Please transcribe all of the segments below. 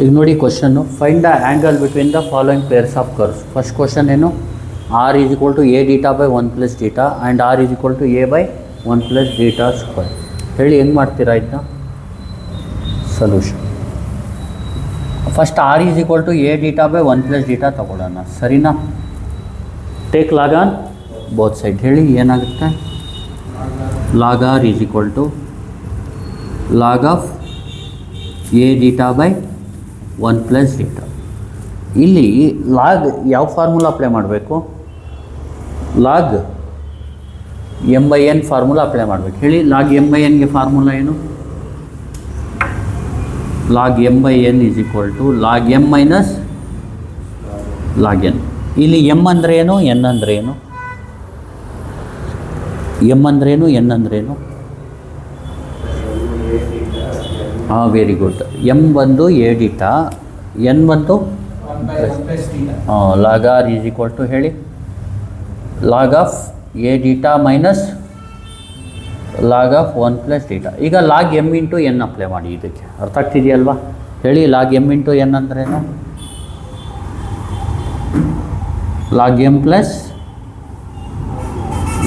ಈಗ ನೋಡಿ ಕ್ವಶನ್ನು, find the angle between the following pairs of curves. First question ಏನು, r is equal to a theta by 1 plus theta and r is equal to a by 1 plus theta square. ಹೇಳಿ ಹೆಂಗೆ ಮಾಡ್ತೀರಾ ಇದನ್ನ solution. First r is equal to a theta by 1 plus theta ತೊಗೊಳ್ಳೋಣ, ಸರಿನಾ. Take log on both side. ಹೇಳಿ ಏನಾಗುತ್ತೆ, log r is equal to log of a theta by 1 plus theta. ಇಲ್ಲಿ log ಯಾವ ಫಾರ್ಮುಲಾ ಅಪ್ಲೈ ಮಾಡಬೇಕು, log m by n formula apply ಮಾಡಬೇಕು. ಹೇಳಿ log m by ಎನ್ಗೆ ಫಾರ್ಮುಲಾ ಏನು, log m by n is equal to log m minus log n. ಇಲ್ಲಿ m ಅಂದರೆ ಏನು, ಎನ್ ಅಂದರೆ ಏನು, ಎಮ್ ಅಂದ್ರೇನು, ಎನ್ ಅಂದ್ರೇನು. ಹಾಂ, ವೆರಿ ಗುಡ್. ಎಮ್ ಬಂದು ಎ ಡೀಟಾ, ಎನ್ ಬಂದು log r is equal to ಹೇಳಿ log of a theta minus log of 1 plus theta. ಈಗ log m into n apply ಮಾಡಿ, ಇದಕ್ಕೆ ಅರ್ಥ ಆಗ್ತಿದೆಯಲ್ವಾ. ಹೇಳಿ ಲಾಗ್ ಎಮ್ ಇಂಟು ಎನ್ ಅಂದ್ರೇನು, log m plus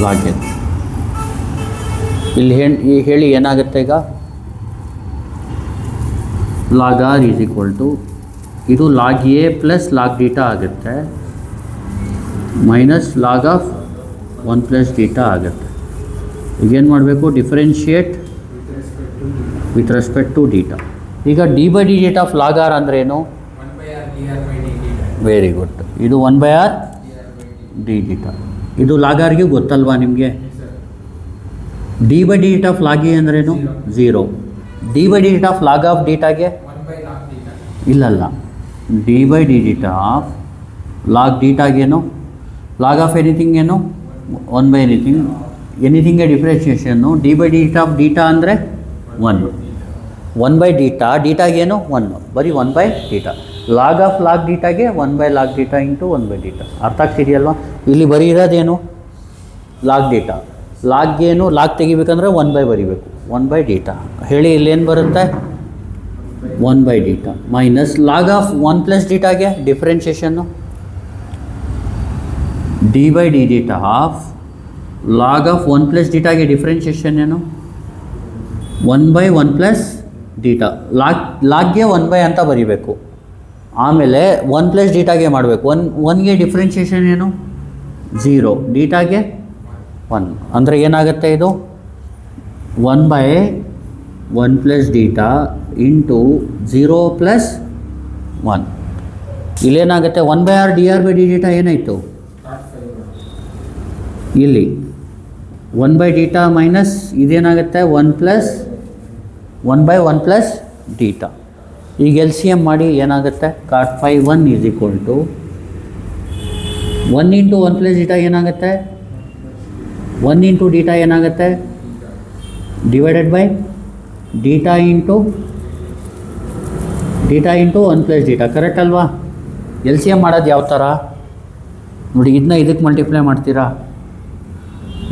log n. ಇಲ್ಲಿ ಹೇಳಿ ಏನಾಗುತ್ತೆ ಈಗ, log r is equal to ಇದು log a plus log theta ಆಗುತ್ತೆ minus log of 1 plus theta ಆಗುತ್ತೆ. ಈಗೇನು ಮಾಡಬೇಕು, differentiate with respect to theta. ಈಗ d by d theta of log r ಅಂದ್ರೇನು, ವೆರಿ ಗುಡ್. ಇದು 1 ಬೈ ಆರ್ ಡಿ ಡೀಟಾ. ಇದು log ಆರ್ಗೆ ಗೊತ್ತಲ್ವಾ ನಿಮಗೆ. D by d theta of log a ಅಂದ್ರೇನು, 0. D by d theta of log of ಡೀಟಾಗೆ ಇಲ್ಲಲ್ಲ, d by d theta of log ಡೀಟಾಗೇನು, ಲಾಗ್ ಆಫ್ ಎನಿಥಿಂಗ್ ಏನು, 1 ಬೈ ಎನಿಥಿಂಗ್. ಎನಿಥಿಂಗ್ಗೆ ಡಿಫ್ರೆನ್ಷಿಯೇಷನ್ನು d by d theta of theta ಅಂದರೆ 1 by theta, ಡೀಟಾಗೇನು 1, ಬರೀ 1 by theta. Log of log ಡೀಟಾಗೆ 1 by log theta into 1 by theta. ಅರ್ಥ ಆಗ್ತಿದೆಯಲ್ವಾ. ಇಲ್ಲಿ ಬರೀ ಇರೋದೇನು, ಲಾಗ್ ಡೀಟಾ. ಲಾಗ್ಗೇನು, ಲಾಗ್ ತೆಗಿಬೇಕಂದ್ರೆ 1 ಬೈ ಬರೀಬೇಕು, 1 ಬೈ ಡೀಟಾ. ಹೇಳಿ ಇಲ್ಲೇನು ಬರುತ್ತೆ, 1 by theta minus log of 1 plus ಡೀಟಾಗೆ ಡಿಫ್ರೆನ್ಷಿಯೇಷನ್ನು d by d theta of log of 1 plus ಡೀಟಾಗೆ ಡಿಫ್ರೆನ್ಷಿಯೇಷನ್ ಏನು, 1 ಬೈ 1 ಪ್ಲಸ್ ಡೀಟಾ. ಲಾಗ್ಗೆ 1 ಬೈ ಅಂತ ಬರೀಬೇಕು, ಆಮೇಲೆ 1 ಪ್ಲಸ್ ಡೀಟಾಗೆ ಮಾಡಬೇಕು. 1ಗೆ ಡಿಫ್ರೆನ್ಷಿಯೇಷನ್ ಏನು, 0, ಡೀಟಾಗೆ 1. ಅಂದರೆ ಏನಾಗುತ್ತೆ ಇದು, 1 by 1 plus theta into 0 plus 1. ಇಲ್ಲೇನಾಗುತ್ತೆ, 1 by r d r by d theta ಏನಾಯಿತು, ಇಲ್ಲಿ 1 ಬೈ ಡೀಟಾ ಮೈನಸ್ ಇದೇನಾಗುತ್ತೆ 1 ಪ್ಲಸ್ 1 ಬೈ 1 ಪ್ಲಸ್ ಡೀಟಾ. ಈಗ ಎಲ್ ಸಿ ಎಮ್ ಮಾಡಿ ಏನಾಗುತ್ತೆ, cot phi 1 is equal to 1 into 1 plus theta ಏನಾಗುತ್ತೆ, 1 ಇಂಟು ಡೀಟಾ ಏನಾಗುತ್ತೆ, divided by theta into 1 plus theta. Correct ಅಲ್ವಾ. L C M ಮಾಡೋದು ಯಾವ ಥರ ನೋಡಿ, ಇದನ್ನ ಇದಕ್ಕೆ ಮಲ್ಟಿಪ್ಲೈ ಮಾಡ್ತೀರಾ,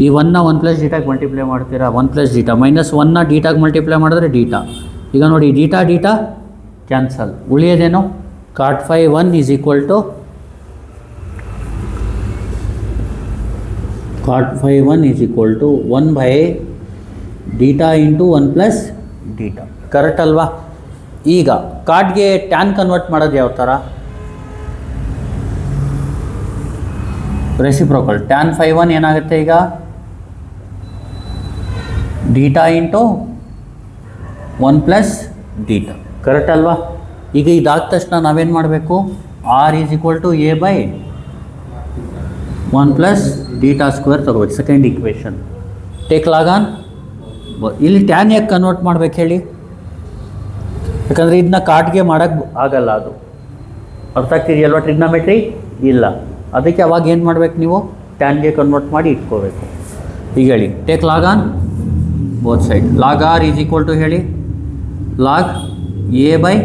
ಈ 1ನ 1 ಪ್ಲಸ್ ಡೀಟಾಗೆ ಮಲ್ಟಿಪ್ಲೈ ಮಾಡ್ತೀರಾ, 1 ಪ್ಲಸ್ ಡೀಟಾ ಮೈನಸ್ 1ನ ಡೀಟಾಗೆ ಮಲ್ಟಿಪ್ಲೈ ಮಾಡಿದ್ರೆ ಡೀಟಾ. ಈಗ ನೋಡಿ ಡೀಟಾ ಕ್ಯಾನ್ಸಲ್, ಉಳಿಯೋದೇನು, cot phi 1 is equal to cot phi 1 is equal to 1 by theta into 1 plus theta. Correct ಅಲ್ವಾ. ಈಗ ಕಾಟ್ಗೆ ಟ್ಯಾನ್ ಕನ್ವರ್ಟ್ ಮಾಡೋದು ಯಾವ ಥರ, ರೆಸಿಪ್ರೋಕಲ್. ಟ್ಯಾನ್ phi 1 ಏನಾಗುತ್ತೆ ಈಗ, theta into 1 plus theta. Correct ಅಲ್ವಾ. ಈಗ ಇದಾದ ತಕ್ಷಣ ನಾವೇನು ಮಾಡಬೇಕು, r is equal to a by 1 plus theta square ತಗೋಬೇಕು, second equation. Take log on. ಇಲ್ಲಿ ಟ್ಯಾನ್ ಯಾಕೆ ಕನ್ವರ್ಟ್ ಮಾಡ್ಬೇಕು ಹೇಳಿ, ಯಾಕಂದರೆ ಇದನ್ನ ಕಾಟ್ಗೆ ಮಾಡೋಕ್ಕೆ ಆಗಲ್ಲ, ಅದು ಅರ್ಥ ಆಗ್ತಿದೆಯಲ್ವ. ಟ್ರಿಗ್ನೋಮೆಟ್ರಿ ಇಲ್ಲ, ಅದಕ್ಕೆ ಅವಾಗ ಏನು ಮಾಡ್ಬೇಕು, ನೀವು ಟ್ಯಾನ್ಗೆ ಕನ್ವರ್ಟ್ ಮಾಡಿ ಇಟ್ಕೋಬೇಕು. ಈಗ ಹೇಳಿ, take log on both side. Log r is equal to ಹೇಳಿ log a by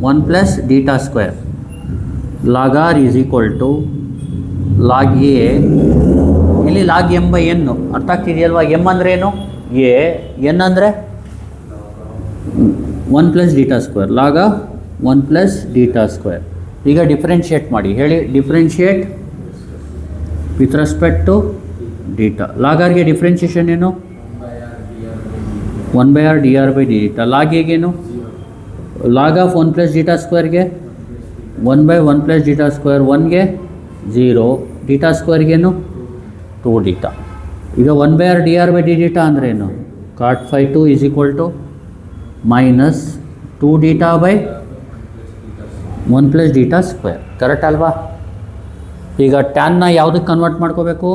1 plus theta square. Log r is equal to log a, ಇಲ್ಲಿ ಲಾಗ್ ಎಮ್ ಬೈ ಎನ್ನು. ಅರ್ಥ ಆಗ್ತಿದೆಯಲ್ವಾ. ಎಮ್ ಅಂದರೆ ಏನು, ಎ, ಎನ್ ಅಂದರೆ 1 plus theta square. Log 1 plus theta square. ಈಗ differentiate ಮಾಡಿ, ಹೇಳಿ differentiate with respect to theta. ಲಾಗಾರ್ಗೆ ಡಿಫ್ರೆನ್ಷಿಯೇಷನ್ ಏನು? 1/r dr by dθ. ಲಾಗೇಗೇನು? ಲಾಗ್ ಆಫ್ 1 ಪ್ಲಸ್ ಡೀಟಾ ಸ್ಕ್ವೇರ್ಗೆ 1/1 ಪ್ಲಸ್ ಡೀಟಾ ಸ್ಕ್ವೇರ್, 1ಗೆ 0, ಡೀಟಾ ಸ್ಕ್ವೇರ್ಗೇನು 2 ಡೀಟಾ. ಈಗ 1/r dr by dθ ಅಂದ್ರೇನು? cot phi 2 is equal to minus 2 theta by 1 plus theta square. Correct ಅಲ್ವಾ? ಈಗ ಟ್ಯಾನ್ನ ಯಾವುದಕ್ಕೆ ಕನ್ವರ್ಟ್ ಮಾಡ್ಕೋಬೇಕು?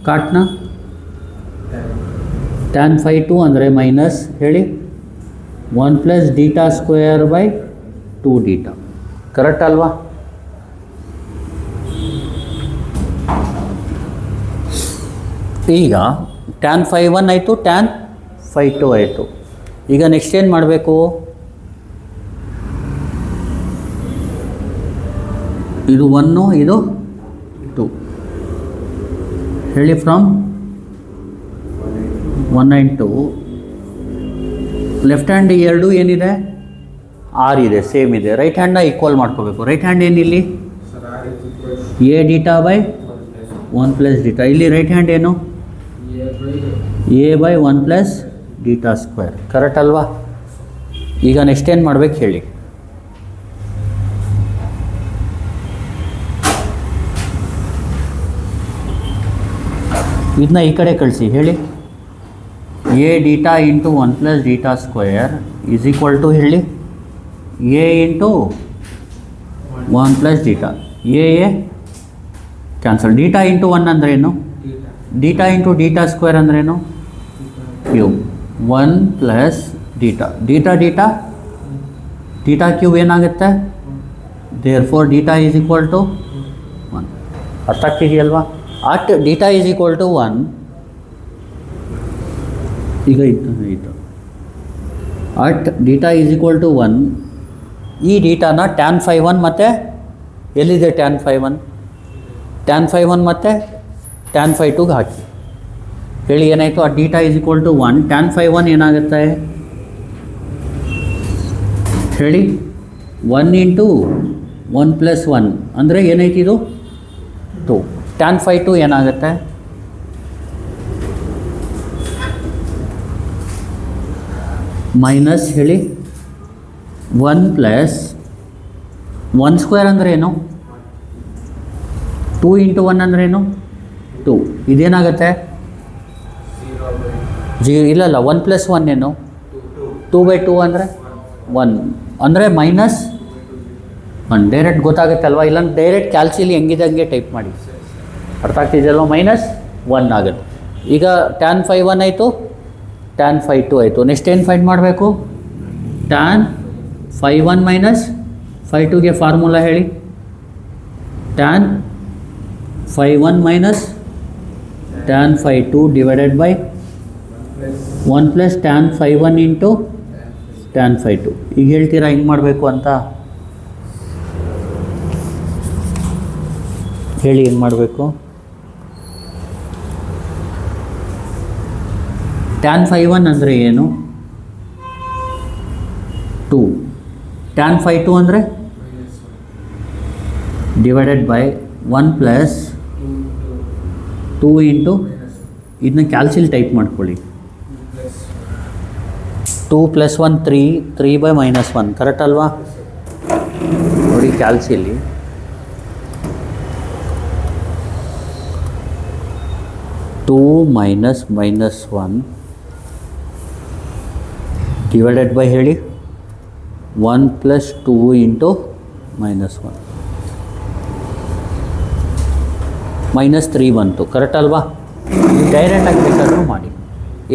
ಕಾಟ್ನ ಟ್ಯಾನ್ ಫೈ 2 ಅಂದರೆ ಮೈನಸ್, ಹೇಳಿ 1 plus theta square by 2 theta. Correct ಅಲ್ವಾ? ಈಗ ಟ್ಯಾನ್ ಫೈ 1 ಆಯಿತು, ಟ್ಯಾನ್ ಫೈ 2 ಆಯಿತು. ಈಗ ನೆಕ್ಸ್ಟ್ ಏನು ಮಾಡಬೇಕು? ಇದು 1, ಇದು 2. ಹೇಳಿ ಫ್ರಮ್ 1 and 2. ಲೆಫ್ಟ್ ಹ್ಯಾಂಡ್ ಎರಡು ಏನಿದೆ? ಆರ್ ಇದೆ, ಸೇಮ್ ಇದೆ. ರೈಟ್ ಹ್ಯಾಂಡ್ನ ಈಕ್ವಲ್ ಮಾಡ್ಕೋಬೇಕು. ರೈಟ್ ಹ್ಯಾಂಡ್ ಏನಿಲ್ಲಿ? A theta by 1 plus theta. ಇಲ್ಲಿ ರೈಟ್ ಹ್ಯಾಂಡ್ ಏನು? A by 1 plus theta square. Correct ಅಲ್ವಾ? ಈಗ ನೆಕ್ಸ್ಟ್ ಏನು ಮಾಡ್ಬೇಕು ಹೇಳಿ? ಇದನ್ನ ಈ ಕಡೆ ಕಳಿಸಿ, ಹೇಳಿ a theta into 1 plus theta square is equal to, ಹೇಳಿ a into 1 plus theta. A cancel. Theta into 1 ಅಂದ್ರೇನು? ಡೀಟಾ ಇಂಟು ಡೀಟಾ ಸ್ಕ್ವೇರ್ ಅಂದ್ರೇನು? Cube. 1 plus theta, theta theta theta cube ಏನಾಗುತ್ತೆ? Therefore theta is equal to 1. ಅರ್ಥ ಆಗ್ತಿದೆಯಲ್ವಾ? At theta is equal to 1. ಈಗ ಇತ್ತು at theta is equal to 1. ಈ ಡೀಟಾನ tan phi 1 ಮತ್ತು ಎಲ್ಲಿದೆ ಟ್ಯಾನ್ ಫೈ 1? ಟ್ಯಾನ್ ಫೈ 1 ಮತ್ತು ಟ್ಯಾನ್ ಫೈ 2ಗೆ ಹಾಕಿ. ಹೇಳಿ ಏನಾಯಿತು? At theta is equal to 1. Tan phi 1 ಏನಾಗುತ್ತೆ? ಹೇಳಿ 1 ಇಂಟು 1 ಪ್ಲಸ್ 1 ಅಂದರೆ ಏನೈತಿ ಇದು? 2. ಟ್ಯಾನ್ ಫೈ 2 ಏನಾಗುತ್ತೆ? ಮೈನಸ್, ಹೇಳಿ 1 ಪ್ಲಸ್ 1 ಸ್ಕ್ವೇರ್ ಅಂದ್ರೇನು? 2 ಇಂಟು 1 ಅಂದ್ರೇನು? 2. ಇದೇನಾಗುತ್ತೆ? 0. ಇಲ್ಲ 1 ಪ್ಲಸ್ 1 ಏನು? 2/2 ಅಂದರೆ 1 ಅಂದರೆ ಮೈನಸ್ 1. ಡೈರೆಕ್ಟ್ ಗೊತ್ತಾಗುತ್ತಲ್ವ? ಇಲ್ಲ ಡೈರೆಕ್ಟ್ ಕ್ಯಾಲ್ಸಿಲಿ ಹೆಂಗಿದೆ ಹಂಗೆ ಟೈಪ್ ಮಾಡಿ. ಅರ್ಥ ಆಗ್ತಿದೆಯಲ್ವ? ಮೈನಸ್ 1 ಆಗುತ್ತೆ. ಈಗ ಟ್ಯಾನ್ ಫೈ 1 ಆಯಿತು, ಟ್ಯಾನ್ ಫೈ 2 ಆಯಿತು. ನೆಕ್ಸ್ಟ್ ಏನು ಫೈಂಡ್ ಮಾಡಬೇಕು? ಟ್ಯಾನ್ ಫೈ 1 ಮೈನಸ್ ಫೈ 2ಗೆ ಫಾರ್ಮುಲಾ ಹೇಳಿ. Tan phi 1 minus tan phi 2 divided by 1 plus tan phi 1 into tan phi 2. ಈಗ ಹೇಳ್ತೀರಾ ಹಿಂಗೆ ಮಾಡಬೇಕು ಅಂತ? ಹೇಳಿ ಹೆಂಗೆ ಮಾಡಬೇಕು? ಟ್ಯಾನ್ ಫೈ 1 ಅಂದರೆ ಏನು? 2. ಟ್ಯಾನ್ ಫೈ 2 ಅಂದರೆ ಡಿವೈಡೆಡ್ ಬೈ 1 ಪ್ಲಸ್ 2 ಇಂಟು, ಇದನ್ನ ಕ್ಯಾಲ್ಸಿಲ್ ಟೈಪ್ ಮಾಡ್ಕೊಳ್ಳಿ. 2 ಪ್ಲಸ್ 1 3, 3/-1. ಕರೆಕ್ಟ್ ಅಲ್ವಾ? ನೋಡಿ ಕ್ಯಾಲ್ಸಿಲಿ 2 ಮೈನಸ್ -1 ಡಿವೈಡೆಡ್ ಬೈ, ಹೇಳಿ 1 ಪ್ಲಸ್ 2 ಇಂಟು -1 -3 ಬಂತು. ಕರೆಕ್ಟ್ ಅಲ್ವಾ? ಡೈರೆಕ್ಟಾಗಿ ಬೇಕಾದರೂ ಮಾಡಿ.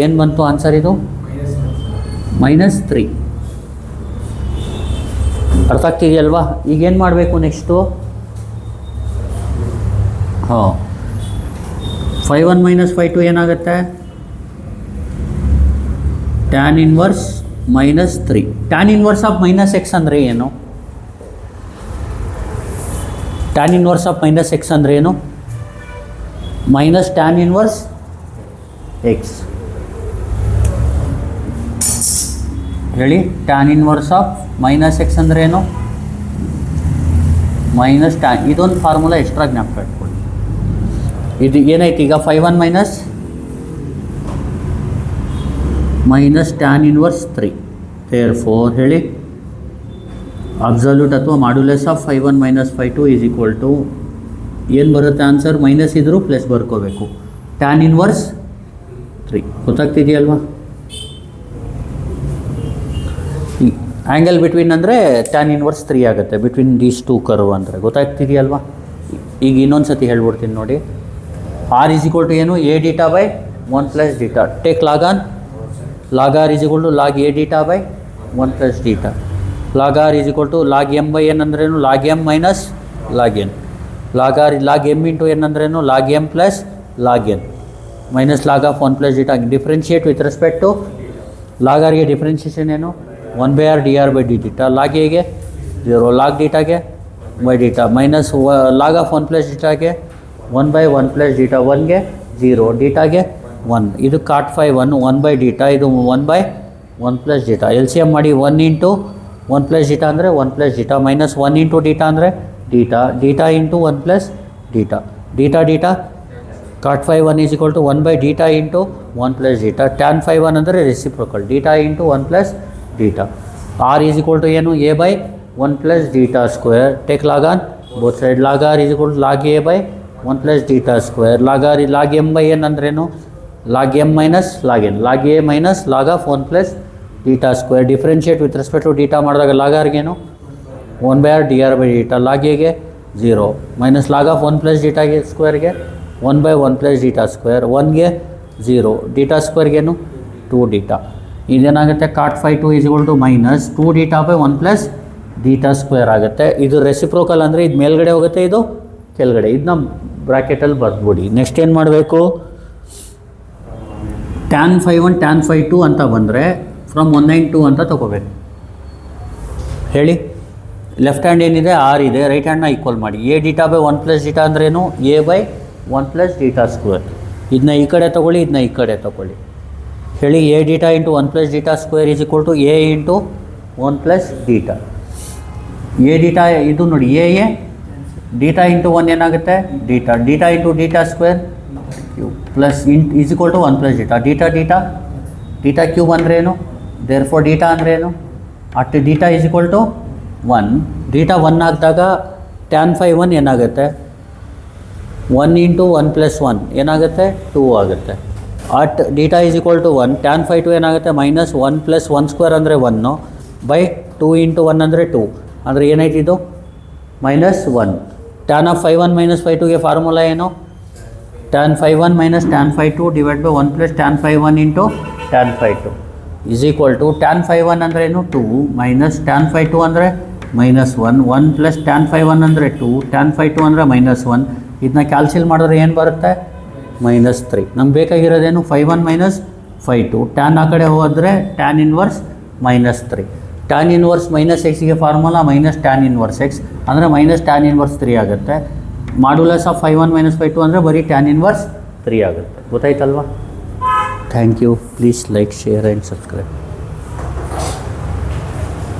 ಏನು ಬಂತು ಆನ್ಸರ್? ಇದು -3. ಅರ್ಥ ಆಗ್ತಿದೆಯಲ್ವಾ? ಈಗೇನು ಮಾಡಬೇಕು ನೆಕ್ಸ್ಟು? ಹಾಂ, ಫೈ 1 ಮೈನಸ್ ಫೈ 2 ಏನಾಗುತ್ತೆ? Tan inverse -3. Tan inverse of minus x ಅಂದರೆ ಏನು? Tan inverse of minus x ಅಂದರೆ ಏನು? Minus tan inverse x. ಹೇಳಿ tan inverse of minus x ಅಂದರೆ ಏನು? ಮೈನಸ್ ಟ್ಯಾನ್, ಇದೊಂದು ಫಾರ್ಮುಲಾ ಎಕ್ಸ್ಟ್ರಾ ಜ್ಞಾಪಕ ಇಟ್ಕೊಳ್ಳಿ. ಇದು ಏನಾಯ್ತು ಈಗ 5/1 ಮೈನಸ್ ಟ್ಯಾನ್ ಇನ್ವರ್ಸ್ 3. ದೇರ್ಫೋರ್ ಹೇಳಿ ಅಬ್ಸಲ್ಯೂಟ್ ಅಥವಾ modulus of 5/1 - 5/2 is equal to ಏನು ಬರುತ್ತೆ ಆನ್ಸರ್, ಮೈನಸ್ ಇದ್ದರೂ ಪ್ಲಸ್ ಬರ್ಕೋಬೇಕು, ಟ್ಯಾನ್ ಇನ್ವರ್ಸ್ 3. ಗೊತ್ತಾಗ್ತಿದೆಯಲ್ವಾ? ಆ್ಯಂಗಲ್ ಬಿಟ್ವೀನ್ ಅಂದರೆ ಟ್ಯಾನ್ ಇನ್ವರ್ಸ್ 3 ಆಗುತ್ತೆ, ಬಿಟ್ವೀನ್ ದೀಸ್ ಟೂ ಕರ್ವ್ ಅಂದರೆ. ಗೊತ್ತಾಗ್ತಿದೆಯಲ್ವಾ? ಈಗ ಇನ್ನೊಂದು ಸತಿ ಹೇಳ್ಬಿಡ್ತೀನಿ ನೋಡಿ. ಆರ್ ಈಸ್ ಈಕ್ವಲ್ ಟು ಏನು, a theta by 1 + theta. Take log on, log r is equal to log a theta by 1 + theta. Log r is equal to log m by n ಅಂದ್ರೇನು, log m minus log n. Log r log m into n ಅಂದ್ರೇನು, log m plus log n minus log of 1 + theta. Differentiate with respect to log ಆರ್ಗೆ differentiation ಏನು, 1/r dr by d theta. Log ಎಗೆ 0, log ಡೀಟಾಗೆ by theta minus log of 1 + ಡೀಟಾಗೆ 1/1 + theta. 1ಗೆ 0, ಡೀಟಾಗೆ 1. ಇದು ಕಾಟ್ 5 1 by theta, ಇದು 1/1 + ಡೀಟಾ. ಎಲ್ ಸಿ ಎಮ್ ಮಾಡಿ 1 ಇಂಟು 1 + ಡೀಟಾ ಅಂದರೆ 1 + ಡೀಟಾ ಮೈನಸ್ 1 ಇಂಟು ಡೀಟಾ ಅಂದರೆ theta, theta into 1 + theta. Theta theta cot 5 1 is equal to 1 by theta into 1 + theta. Tan 5 1 ಅಂದರೆ reciprocal, theta into 1 + theta. R is equal to ಏನು, a by 1 + theta square. Take log on both side. Log r is equal to log a by 1 + theta square. Log r log m by n ಅಂದ್ರೇನು, log m minus log n. Log a minus log of 1 + theta square. Differentiate with respect to theta ಮಾಡಿದಾಗ log ಆರ್ಗೇನು 1/r dr by theta. Log ಎಗೆ 0 minus log of 1 + ಡೀಟಾಗೆ ಸ್ಕ್ವೇರ್ಗೆ 1/1 + theta square. 1ಗೆ 0, theta ಸ್ಕ್ವೇರ್ಗೇನು 2 theta. ಇದೇನಾಗುತ್ತೆ, cot 5 2 is equal to minus 2 theta by 1 + theta square ಆಗುತ್ತೆ. ಇದು reciprocal ಅಂದರೆ ಇದು ಮೇಲ್ಗಡೆ ಹೋಗುತ್ತೆ, ಇದು ಕೆಳಗಡೆ. ಇದನ್ನ ಬ್ರ್ಯಾಕೆಟಲ್ಲಿ ಬರ್ದ್ಬಿಡಿ. ನೆಕ್ಸ್ಟ್ ಏನು ಮಾಡಬೇಕು, ಟ್ಯಾನ್ 5 1 ಟ್ಯಾನ್ 5 2 ಅಂತ ಬಂದರೆ ಫ್ರಮ್ 192 ಅಂತ ತೊಗೋಬೇಕು. ಹೇಳಿ, ಲೆಫ್ಟ್ ಹ್ಯಾಂಡ್ ಏನಿದೆ ಆರ್ ಇದೆ, ರೈಟ್ ಹ್ಯಾಂಡ್ನ ಈಕ್ವಲ್ ಮಾಡಿ. ಎ ಡೀಟಾ ಬೈ 1 + ಡೀಟಾ ಅಂದ್ರೇನು, ಎ ಬೈ 1 + ಡೀಟಾ ಸ್ಕ್ವೇರ್. ಇದನ್ನ ಈ ಕಡೆ ತೊಗೊಳ್ಳಿ, ಇದನ್ನ ಈ ಕಡೆ ತೊಗೊಳ್ಳಿ. ಹೇಳಿ, a theta into 1 + theta square is equal to a into 1 + theta. A theta ಇದು ನೋಡಿ, ಎ ಡೀಟಾ ಇಂಟು 1 ಏನಾಗುತ್ತೆ, theta. Theta into theta square cube plus is equal to 1 + theta. Theta theta theta cube ಅಂದ್ರೇನು, therefore theta ಅಂದ್ರೇನು, at theta is equal to 1. Theta 1 ಆಗಿದಾಗ tan 5 1 ಏನಾಗುತ್ತೆ, 1 into 1 + 1 ಏನಾಗುತ್ತೆ, 2 ಆಗುತ್ತೆ. At theta is equal to 1. Tan 5 2 ಏನಾಗುತ್ತೆ, minus 1 + 1 square ಅಂದರೆ 1 by 2 into 1 ಅಂದರೆ 2 ಅಂದರೆ ಏನಾಯ್ತು, ಇದು -1. ಟ್ಯಾನ್ ಆಫ್ 5 1 - 5 2ಗೆ ಫಾರ್ಮುಲಾ ಏನು, tan 5 1 - tan 5 2 divide by 1 + tan 5 1 into tan 5 2 is equal to tan 5 1 ಅಂದರೆ ಏನು, 2 ಮೈನಸ್ ಟ್ಯಾನ್ 5 2 ಅಂದರೆ -1. 1 + ಟ್ಯಾನ್ 5 1 ಅಂದರೆ 2, ಟ್ಯಾನ್ 5 2 ಅಂದರೆ -1. ಇದನ್ನ ಕ್ಯಾಲ್ಸಿಲ್ ಮಾಡಿದ್ರೆ ಏನು ಬರುತ್ತೆ, -3. ನಮ್ಗೆ ಬೇಕಾಗಿರೋದೇನು, 5 1 - 5 2. ಟ್ಯಾನ್ ಆ ಕಡೆ ಹೋದರೆ tan inverse -3. Tan inverse -x ಗೆ formula minus tan inverse x ಅಂದರೆ ಮೈನಸ್ ಟ್ಯಾನ್ ಇನ್ವರ್ಸ್ 3 ಆಗುತ್ತೆ. ಮಾಡ್ಯುಲಸ್ ಆಫ್ 5 1 - 5 2 ಅಂದರೆ ಬರೀ ಟ್ಯಾನ್ ಇನ್ವರ್ಸ್ 3 ಆಗುತ್ತೆ. ಗೊತ್ತಾಯ್ತಲ್ವಾ? Thank you. Please like, share and subscribe.